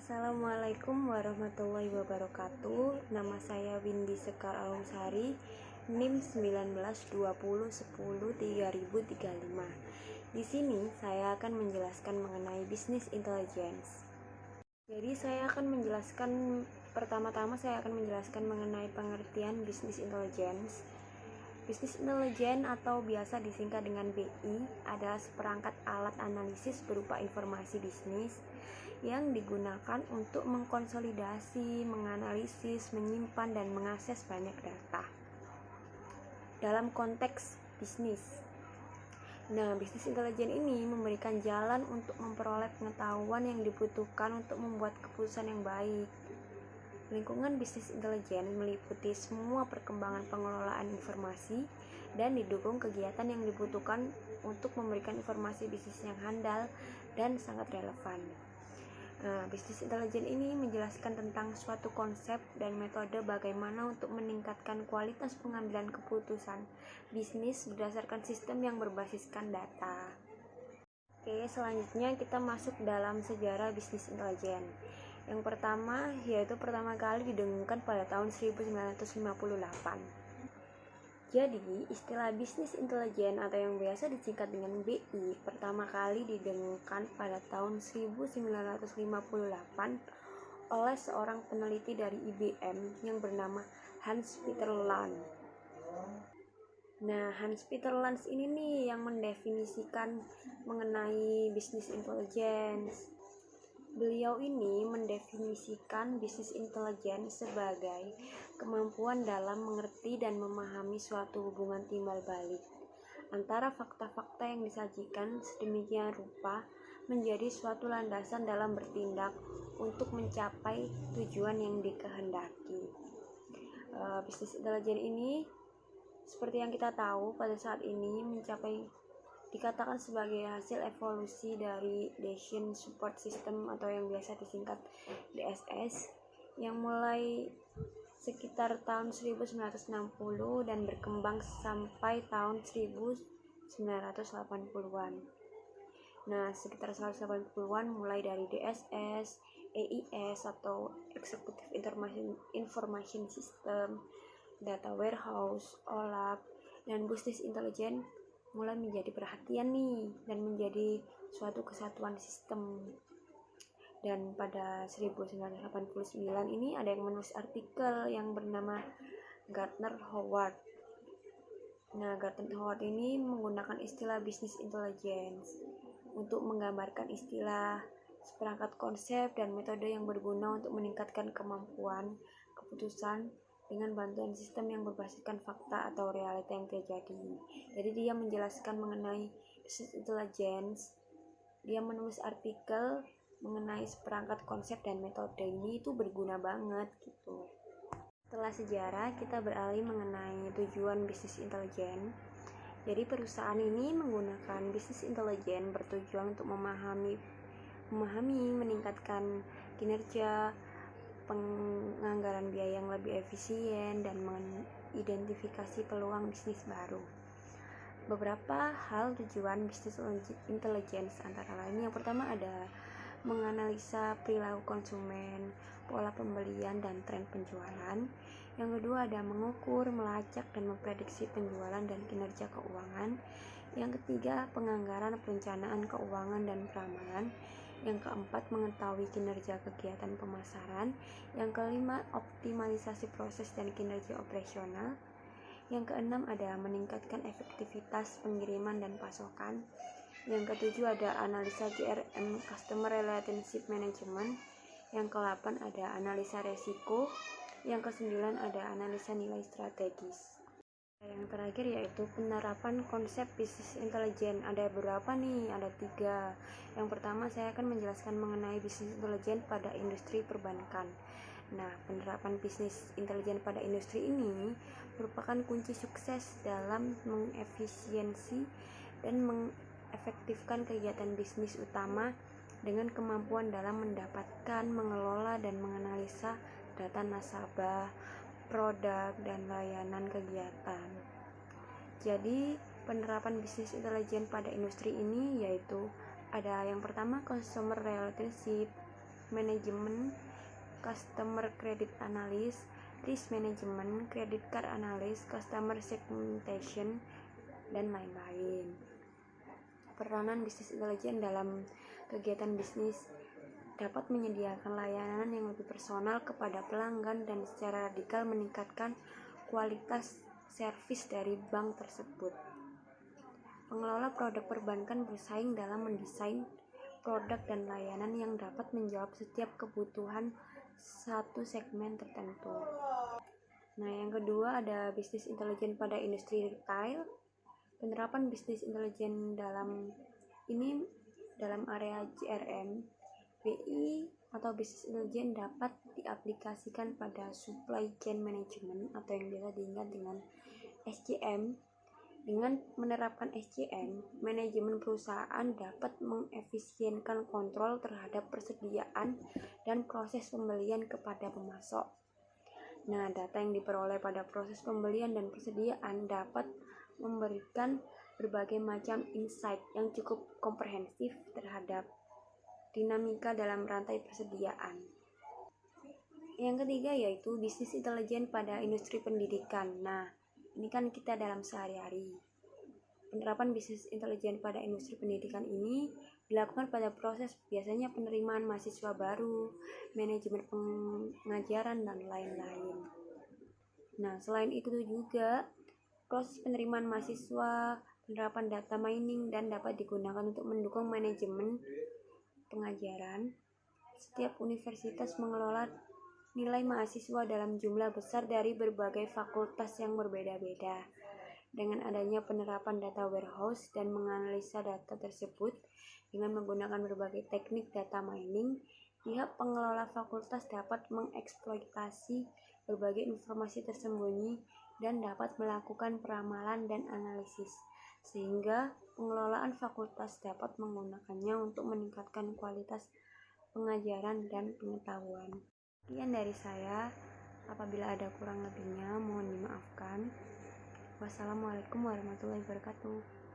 Assalamualaikum warahmatullahi wabarakatuh. Nama saya Windy Sekar Alumsari, NIM 1920103035. Di sini saya akan menjelaskan mengenai bisnis intelligence. Jadi pertama-tama saya akan menjelaskan mengenai pengertian bisnis intelligence. Bisnis intelijen atau biasa disingkat dengan BI adalah seperangkat alat analisis berupa informasi bisnis yang digunakan untuk mengkonsolidasi, menganalisis, menyimpan, dan mengakses banyak data dalam konteks bisnis. Nah, bisnis intelijen ini memberikan jalan untuk memperoleh pengetahuan yang dibutuhkan untuk membuat keputusan yang baik. Lingkungan bisnis intelijen meliputi semua perkembangan pengelolaan informasi dan didukung kegiatan yang dibutuhkan untuk memberikan informasi bisnis yang handal dan sangat relevan. Bisnis intelijen ini menjelaskan tentang suatu konsep dan metode bagaimana untuk meningkatkan kualitas pengambilan keputusan bisnis berdasarkan sistem yang berbasiskan data. Oke, selanjutnya kita masuk dalam sejarah bisnis intelijen. Yang pertama yaitu pertama kali didengungkan pada tahun 1958. Jadi, istilah bisnis intelijen atau yang biasa disingkat dengan BI pertama kali didengungkan pada tahun 1958 oleh seorang peneliti dari IBM yang bernama Hans Peter Lund. Nah, Hans Peter Lund ini nih yang mendefinisikan mengenai bisnis intelligence. Beliau ini mendefinisikan bisnis intelijen sebagai kemampuan dalam mengerti dan memahami suatu hubungan timbal balik antara fakta-fakta yang disajikan sedemikian rupa menjadi suatu landasan dalam bertindak untuk mencapai tujuan yang dikehendaki. Bisnis intelijen ini seperti yang kita tahu pada saat ini dikatakan sebagai hasil evolusi dari Decision Support System atau yang biasa disingkat DSS yang mulai sekitar tahun 1960 dan berkembang sampai tahun 1980-an. Nah, sekitar 180-an mulai dari DSS, EIS atau Executive Information System, Data Warehouse, OLAP, dan Business Intelligence mulai menjadi perhatian nih dan menjadi suatu kesatuan sistem. Dan pada 1989 ini ada yang menulis artikel yang bernama Gartner Howard. Nah, Gartner Howard ini menggunakan istilah business intelligence untuk menggambarkan istilah seperangkat konsep dan metode yang berguna untuk meningkatkan kemampuan keputusan dengan bantuan sistem yang berbasiskan fakta atau realita yang terjadi. Jadi dia menjelaskan mengenai business intelligence. Dia menulis artikel mengenai seperangkat konsep dan metode ini itu berguna banget gitu. Setelah sejarah, kita beralih mengenai tujuan bisnis intelijen. Jadi perusahaan ini menggunakan bisnis intelijen bertujuan untuk memahami, meningkatkan kinerja, penganggaran biaya yang lebih efisien, dan mengidentifikasi peluang bisnis baru. Beberapa hal tujuan bisnis intelligence antara lain yang pertama ada menganalisa perilaku konsumen, pola pembelian, dan tren penjualan. Yang kedua ada mengukur, melacak, dan memprediksi penjualan dan kinerja keuangan. Yang ketiga penganggaran, perencanaan keuangan, dan peramalan. Yang keempat mengetahui kinerja kegiatan pemasaran. Yang kelima optimalisasi proses dan kinerja operasional. Yang keenam ada meningkatkan efektivitas pengiriman dan pasokan. Yang ketujuh ada analisa CRM Customer Relationship Management. Yang ke-8 ada analisa resiko. Yang ke-9 ada analisa nilai strategis. Yang terakhir yaitu penerapan konsep bisnis intelijen. Ada berapa nih? Ada 3. Yang pertama saya akan menjelaskan mengenai bisnis intelijen pada industri perbankan. Nah, penerapan bisnis intelijen pada industri ini merupakan kunci sukses dalam mengefisiensi dan mengefektifkan kegiatan bisnis utama dengan kemampuan dalam mendapatkan, mengelola, dan menganalisa data nasabah, produk, dan layanan kegiatan. Jadi penerapan bisnis intelijen pada industri ini yaitu ada yang pertama consumer relationship, Management, Customer Credit Analyst, Risk Management, Credit Card Analyst, Customer Segmentation, dan lain-lain. Peranan bisnis intelijen dalam kegiatan bisnis dapat menyediakan layanan yang lebih personal kepada pelanggan dan secara radikal meningkatkan kualitas servis dari bank tersebut. Pengelola produk perbankan bersaing dalam mendesain produk dan layanan yang dapat menjawab setiap kebutuhan satu segmen tertentu. Nah, yang kedua ada bisnis intelijen pada industri retail. Penerapan bisnis intelijen dalam area CRM, BI atau bisnis intelijen dapat diaplikasikan pada supply chain management atau yang biasa diingat dengan SCM. Dengan menerapkan SCM, manajemen perusahaan dapat mengefisienkan kontrol terhadap persediaan dan proses pembelian kepada pemasok. Nah, data yang diperoleh pada proses pembelian dan persediaan dapat memberikan berbagai macam insight yang cukup komprehensif terhadap dinamika dalam rantai persediaan. Yang ketiga yaitu bisnis intelijen pada industri pendidikan. Nah, ini kan kita dalam sehari-hari. Penerapan bisnis intelijen pada industri pendidikan ini dilakukan pada proses biasanya penerimaan mahasiswa baru, manajemen pengajaran, dan lain-lain. Nah, selain itu juga proses penerimaan mahasiswa, penerapan data mining, dan dapat digunakan untuk mendukung manajemen pengajaran. Setiap universitas mengelola nilai mahasiswa dalam jumlah besar dari berbagai fakultas yang berbeda-beda. Dengan adanya penerapan data warehouse dan menganalisa data tersebut dengan menggunakan berbagai teknik data mining, pihak pengelola fakultas dapat mengeksploitasi berbagai informasi tersembunyi dan dapat melakukan peramalan dan analisis, sehingga pengelolaan fakultas dapat menggunakannya untuk meningkatkan kualitas pengajaran dan pengetahuan. Sekian dari saya. Apabila ada kurang lebihnya, mohon dimaafkan. Wassalamualaikum warahmatullahi wabarakatuh.